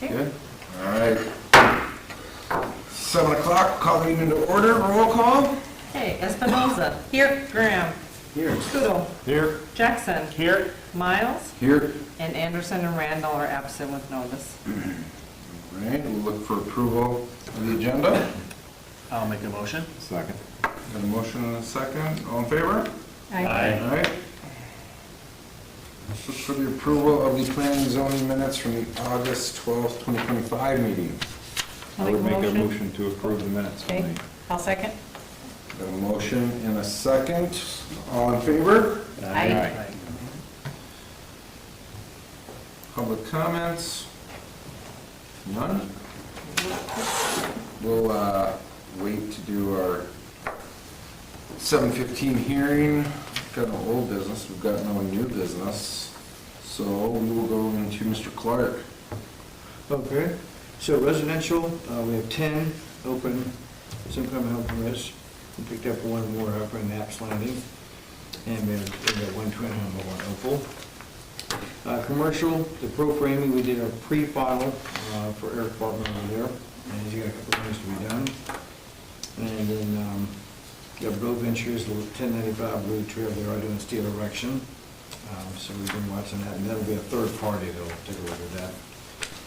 Good. All right. 7 o'clock, call the meeting to order, roll call. Okay, Espinoza. Here. Graham. Here. Kutil. Here. Jackson. Here. Miles. Here. And Anderson and Randall are absent with notice. All right, we'll look for approval of the agenda. I'll make a motion. Second. Got a motion and a second, all in favor? Aye. All right. Let's look for the approval of the planning and zoning minutes from the August 12th, 2025 meeting. I would make a motion to approve the minutes. Okay, I'll second. Got a motion and a second, all in favor? Aye. Public comments? None? We'll wait to do our 7:15 hearing. Got no old business, we've got no new business. So we will go into Mr. Clarke. Okay, so residential, we have 10 open, some kind of help res. We picked up one more up in Naps Landing, and we have one twin home and one opal. Commercial, the pro framing, we did a pre-file for Eric Bartman over there, and he's got a couple of things to be done. And then you have Road Ventures, the 1095 road trail, they are doing steel erection. So we've been watching that, and that'll be a third party that'll take a look at that.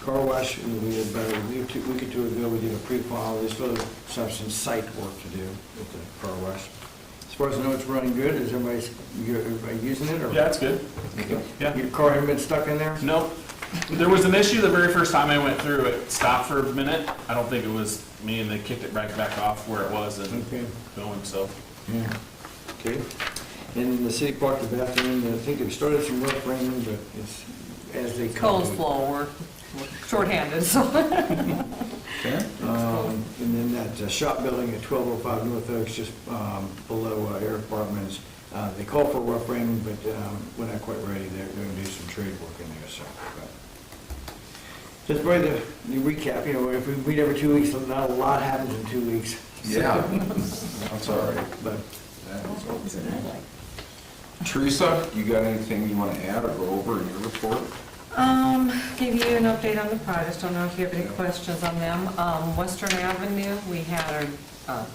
Car wash, we had about a week or two ago, we did a pre-file. There's still some site work to do with the car wash. As far as I know, it's running good. Is everybody using it? Or? Yeah, it's good. Okay. Yeah. Your car hasn't been stuck in there? Nope. There was an issue the very first time I went through. It stopped for a minute. I don't think it was me, and they kicked it right back off where it was and Okay. going, so. Yeah. Okay. And in the city park, the bathroom, I think they've started some work raining, but it's as they come. Cold flow, we're shorthanded, so. Okay? And then that shop building at 1205 North Oaks, just below Eric Bartman's, they call for rough framing, but we're not quite ready. They're going to do some trade work in there, so. Just probably the recap, if we meet every 2 weeks, not a lot happens in 2 weeks. Yeah. That's all right. But That's okay. Teresa, you got anything you want to add or go over in your report? Give you an update on the projects. Don't know if you have any questions on them. Western Avenue, we had our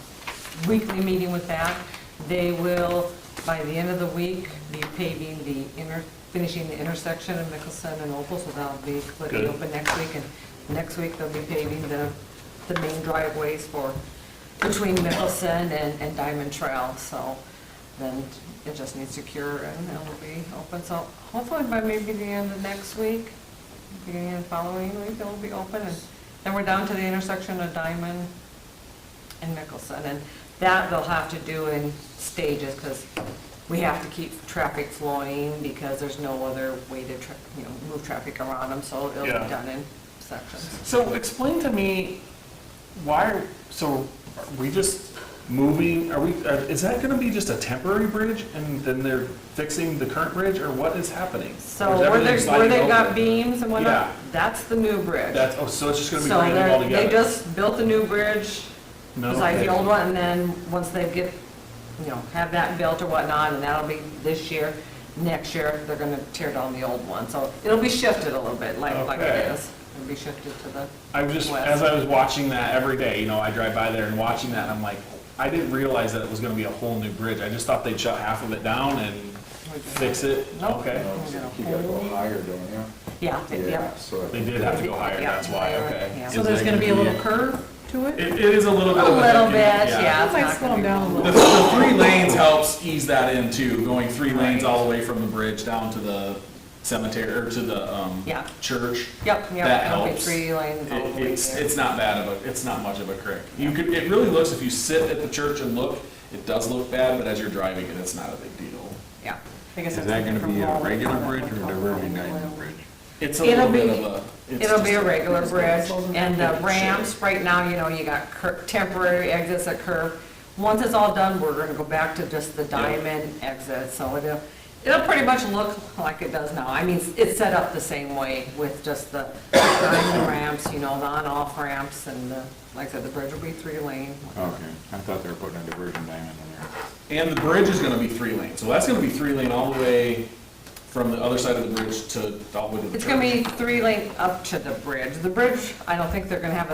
weekly meeting with that. They will, by the end of the week, be paving finishing the intersection of Mickelson and Opal, so that'll be completely Good. open next week. And next week, they'll be paving the main driveways between Mickelson and Diamond Trail, so then it just needs to cure and it'll be open. So hopefully by maybe the end of next week, beginning of the following week, it'll be open. And then we're down to the intersection of Diamond and Mickelson. And that they'll have to do in stages because we have to keep traffic flowing because there's no other way to move traffic around them. So it'll Yeah. be done in sections. So explain to me, are we just moving, is that gonna be just a temporary bridge and then they're fixing the current bridge, or what is happening? So Or is where everything they've sliding got over? beams and whatnot, Yeah. that's the new bridge. So it's just gonna be So brand new altogether? they just built the new bridge No, besides the okay. old one, and then once they get, have that built or whatnot, and that'll be this year, next year, they're gonna tear down the old one. So it'll be shifted a little bit, like Okay. it is. It'll be shifted to the As west. I was watching that every day, I drive by there and watching that, and I'm like, I didn't realize that it was gonna be a whole new bridge. I just thought they'd shut half of it down and fix it. Nope. Okay. You gotta go higher, don't you? Yeah, yeah. So They did have to go higher, Yeah, that's why, they were- okay. yeah. So there's gonna be a little curve to it? It is a little bit A of a. little bit, yeah. It might slow them down a The little. 3 lanes helps ease that in too, going 3 lanes all the way from the bridge down to the cemetery, or to the Yeah. church. Yep, That it'll be helps. 3 lanes all the way there. It's not bad it's not much of a creek. It really looks, if you sit at the church and look, it does look bad, but as you're driving it, it's not a big deal. Yeah. I guess Is that's that gonna from be a all- regular bridge or a diversion diamond bridge? It's a It'll little bit be- of a. it's It'll just be a regular bridge, and the Shape. ramps, right now, you got temporary exits that curve. Once it's all done, we're gonna go back to just the diamond exit, so it'll pretty much look like it does now. I mean, it's set up the same way with just the diamond ramps, the on-off ramps, and like I said, the bridge will be 3 lane. Okay, I thought they were putting a diversion diamond in there. And the bridge is gonna be 3 lane, so that's gonna be 3 lane all the way from the other side of the bridge to all the way to the It's gonna church? be 3-lane up to the bridge. The bridge, I don't think they're gonna have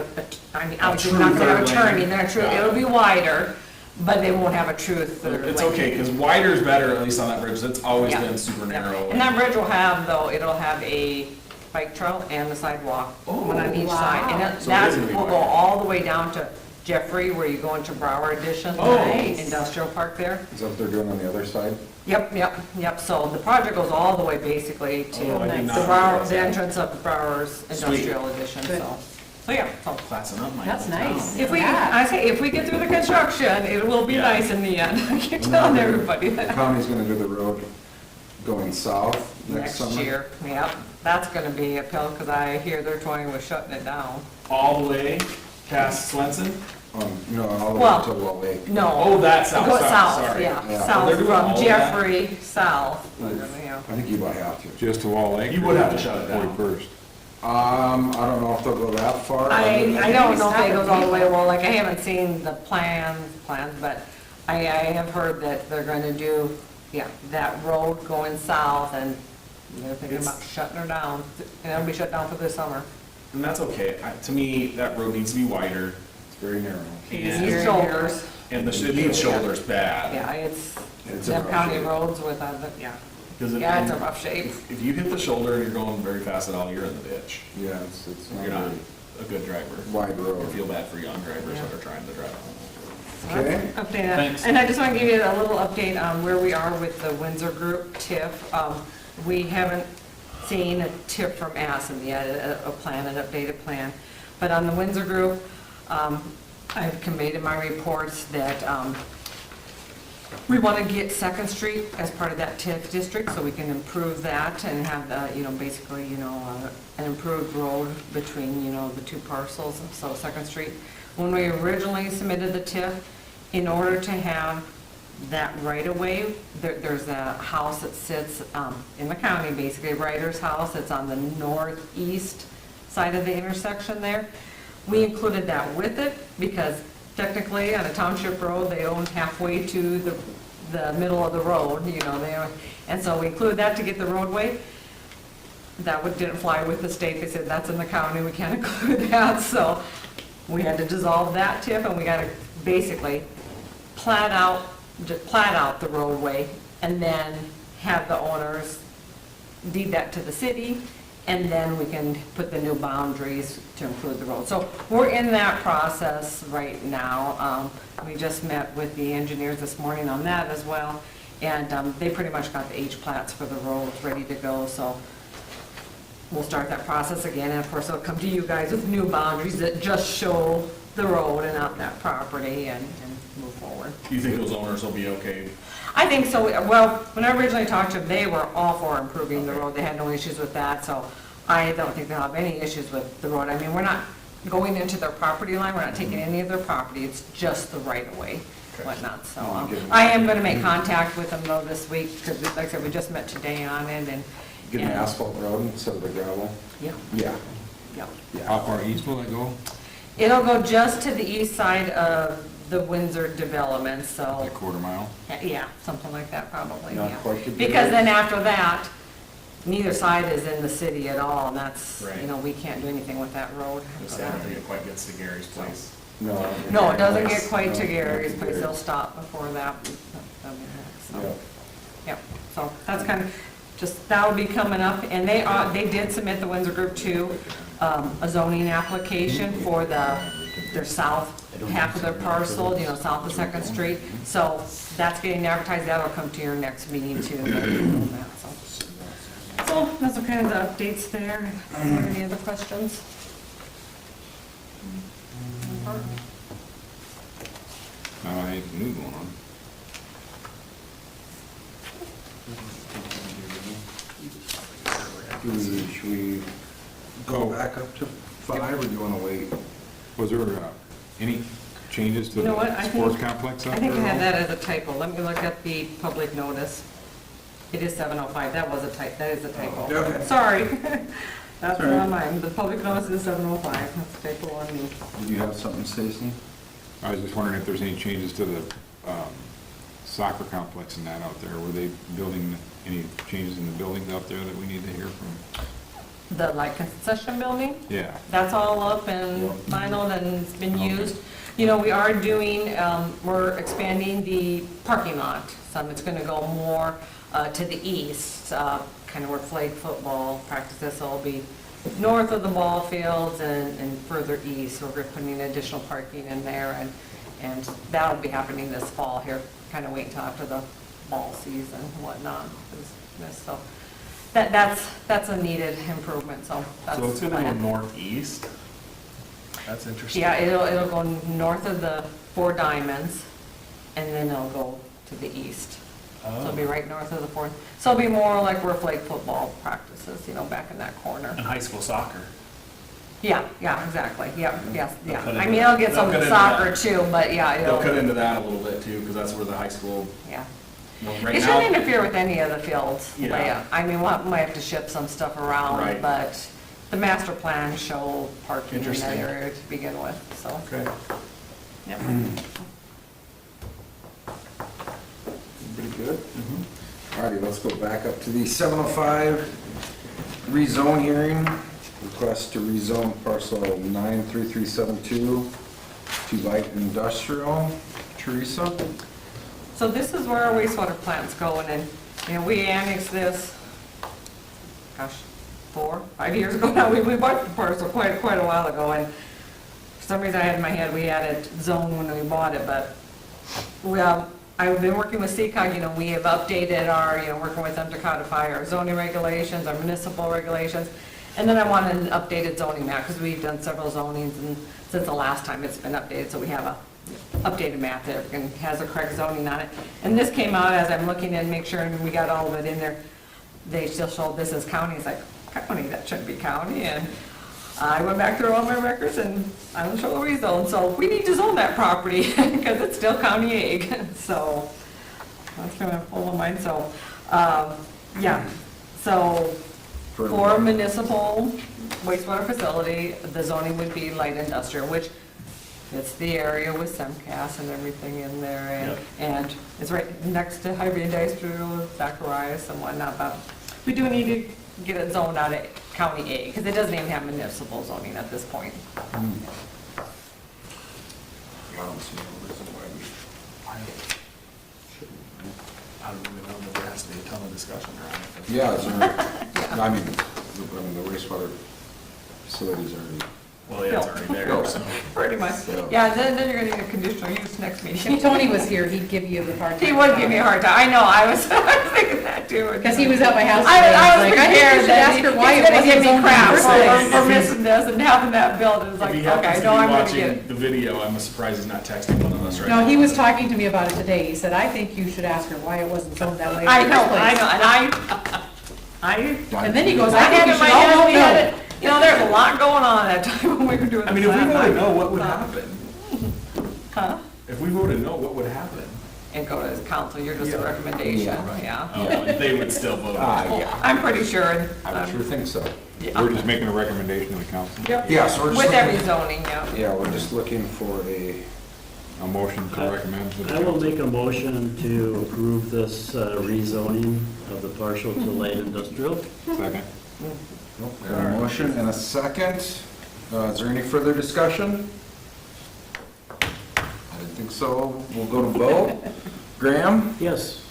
I mean, obviously true not gonna have a third lane. turning, they're true, Yeah. it'll be wider, but they won't have a true third lane. It's okay, because wider is better, at least on that bridge, that's always Yeah. been super Yeah. narrow. And that bridge will have, though, it'll have a bike trail and a sidewalk, one on each side. And wow. that So it is gonna be will go wider. all the way down to Jeffrey, where you go into Brower Addition. Oh. Nice. Industrial Park there. Is that what they're doing on the other side? Yep. So the project goes all the way basically to Oh, I did not the realize Brower, the that. entrance of Brower's Industrial Addition, Good. so yeah. so Classing up my. That's little nice. town. If we, Yeah. I say, if we get through the construction, it will be Yeah. nice in the end. I keep telling everybody The that. county's gonna do the road going south next Next summer. year, yep, that's gonna be uphill, because I hear they're toying with shutting it down. All the way past Swenson? No, all the way Well, to Wall Lake. No. Oh, that's south, Go south, sorry. Yeah, Yeah. south They're doing all from of that? Jeffrey, south, yeah. I think you might have to. Just to Wall Lake? You would have to shut it down. 41st. I don't know if they'll go that far. I don't know if it goes all the way, Stop it. well, like, I haven't seen the plans, but I have heard that they're gonna do, yeah, that road going south, and they're thinking about shutting her down, and it'll be shut down for this summer. And that's okay. To me, that road needs to be wider. It's very narrow. These And, shoulders, and it needs shoulders bad. yeah, it's, It's a them rough county shape. roads with, yeah, Because yeah, it's a rough shape. if you hit the shoulder and you're going very fast at all, you're in the ditch. Yeah, it's not You're not very a good driver. wide I road. feel bad for young drivers Yeah. that are trying to drive. Okay. Update that. Thanks. And I just want to give you a little update on where we are with the Windsor Group TIF. We haven't seen a TIF from Assen yet, a plan, an updated plan. But on the Windsor Group, I've conveyed in my reports that we want to get Second Street as part of that TIF district, so we can improve that and have, basically, an improved road between, the two parcels, so Second Street. When we originally submitted the TIF, in order to have that right-of-way, there's a house that sits in the county, basically, a writer's house, it's on the northeast side of the intersection there. We included that with it, because technically, on a township road, they own halfway to the middle of the road, and so we included that to get the roadway. That didn't fly with the state, they said, that's in the county, we can't include that, so we had to dissolve that TIF, and we gotta basically plat out the roadway, and then have the owners deed that to the city, and then we can put the new boundaries to include the road. So we're in that process right now. We just met with the engineers this morning on that as well, and they pretty much got the H-plats for the roads ready to go, so we'll start that process again, and of course, it'll come to you guys with new boundaries that just show the road and not that property, and move forward. Do you think those owners will be okay? I think so. Well, when I originally talked to them, they were all for improving the road. They had no issues with that, so I don't think they'll have any issues with the road. I mean, we're not going into their property line, we're not taking any of their property, it's just the right-of-way, whatnot, so. I am gonna make contact with them though this week, because like I said, we just met today on it, and. Get an and- asphalt road instead of the gravel. Yeah, Yeah. yeah. How far east will it go? It'll go just to the east side of the Windsor development, so. Like quarter mile? Yeah, something like that, probably, Not yeah. quite to Because Gary's. then after that, neither side is in the city at all, and that's, Right. we can't do anything with that road. I don't think it quite gets to Gary's place. No. No, it doesn't get quite No, to Gary's not place, Gary's. they'll stop before that. That'll be next, so. Yeah. Yep, so that's kind of, that'll be coming up, and they did submit the Windsor Group to a zoning application for their south half of their parcel, south of Second Street. So that's getting advertised, that'll come to your next meeting too. So those are kind of the updates there. Any other questions? Anything new going on? Should we go back up to 5, or do you want to wait? Was there any changes to You know what, the I sports think- complex I out think I there? had that as a typo. Let me look at the public notice. It is 7:05, that was a typo, that is a typo. Okay. Sorry. That's All right. on mine, the public notice is 7:05, that's a typo on me. Did you have something, Stacey? I was just wondering if there's any changes to the soccer complex and that out there. Were they building any changes in the buildings out there that we need to hear from? The like concession building, Yeah. that's all up and final and it's been used. You know, we are doing, we're expanding the parking lot. Some, it's gonna go more to the east, kind of where flag football practices, so it'll be north of the ball fields and further east. So we're putting additional parking in there and that'll be happening this fall here, kind of wait until after the ball season and whatnot. So that's a needed improvement, so that's. So it's gonna go planned. northeast? That's interesting. Yeah, it'll go north of the Four Diamonds, and then it'll go to the east. So it'll be right north of the Four, so it'll be more like where flag football practices, you know, back in that corner. And high school soccer. Yeah, exactly, yeah. They'll cut I into mean, it'll that. get some They'll cut into soccer that. too, but yeah, They'll cut it'll, into that a little bit too, because that's where the high school, yeah. well, right It shouldn't now. interfere with any of the fields. Yeah. layout. I mean, we might have to shift some stuff around, Right. but the master plan show parking in that Interesting. area to begin with, so. Okay. Yep. Pretty good. Alrighty, let's go back up to the 705 rezone hearing. Request to rezone parcel 93372 to light industrial. Teresa? So this is where our wastewater plant's going, and, you know, we annexed this, gosh, 5 years ago now. We bought the parcel quite a while ago, and for some reason I had in my head, we had it zoned when we bought it, but I've been working with CCOG, you know, we have updated our, you know, working with them to codify our zoning regulations, our municipal regulations, and then I want an updated zoning map, because we've done several zonings, and since the last time it's been updated, so we have a updated map that has a correct zoning on it. And this came out as I'm looking and make sure we got all of it in there. They still showed this as county. It's like, county, that shouldn't be county. And I went back through all my records and I don't show a rezone. So we need to zone that property because it's still county ag. So that's kind of full of mine. So, yeah. So for municipal wastewater facility, the zoning would be light industrial, which it's the area with SEMCAS and everything in there, and it's right next to heavy industrial, Zacharias and whatnot, but we do need to get it zoned out of County A, because it doesn't even have municipal zoning at this point. I don't see no reason why we I don't even know, there has to be a ton of discussion around it. Yeah, is there, I mean, the wastewater facilities are, Well, yeah, it's already there, so. Pretty much. Yeah. Yeah, then you're gonna need a conditional use next meeting. If Tony was here, he'd give you the hard time. He would give me a hard time. I know, I was thinking that too. Because he was at my house I today. was He's like, I think you prepared should that ask her he's why it gonna wasn't give me zoned in the crap first place. for missing this and having that built. It's If like, he okay, happens to no, be I'm gonna get watching it. the video, I'm surprised he's not texting one of us right now. No, he was talking to me about it today. He said, I think you should ask her why it wasn't zoned that way in the I first know, place. and And then he goes, I I think had you in my should head, all we had know. it, you know, there's a lot going on at that time when we were doing the I mean, if we plan. voted no, what would happen? Huh? If we voted no, what would happen? And go to his council, you're just a Yeah. recommendation, Yeah. yeah. Oh, and they would still vote. yeah, I'm pretty sure. and, I would sure think so. yeah. We're just making a recommendation to the council. Yep. Yeah, so we're just With every looking, zoning, yeah. yeah, we're just looking for A motion to recommend to the I will council. make a motion to approve this rezoning of the partial to light industrial. Second. got a motion and a second. Is there any further discussion? I didn't think so. We'll go to vote. Graham? Yes.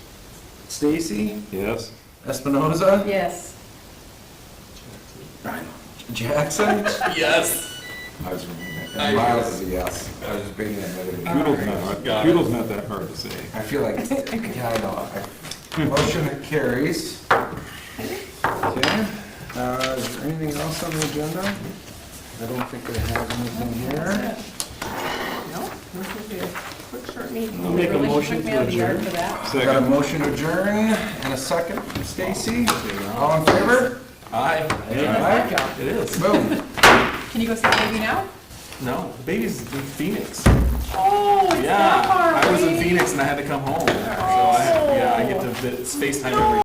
Stacy? Yes. Espinoza? Yes. Jackson? Yes. I was, Miles is a yes. I was just being admitted. Kutil's not that hard to say. I feel like, yeah, I know. Motion carries. Okay. Is there anything else on the agenda? I don't think I have anything here. No, this will be a quick, short meeting. I'll make a Really should motion put me to out of the yard adjourn. for that. We got a motion to adjourn and a second from Stacy. All in favor? Aye. Aye. It is. Boom. Can you go see the baby now? No, the baby's in Phoenix. Oh, it's that Yeah, far I was in away. Phoenix and I had to come home. So I get to FaceTime every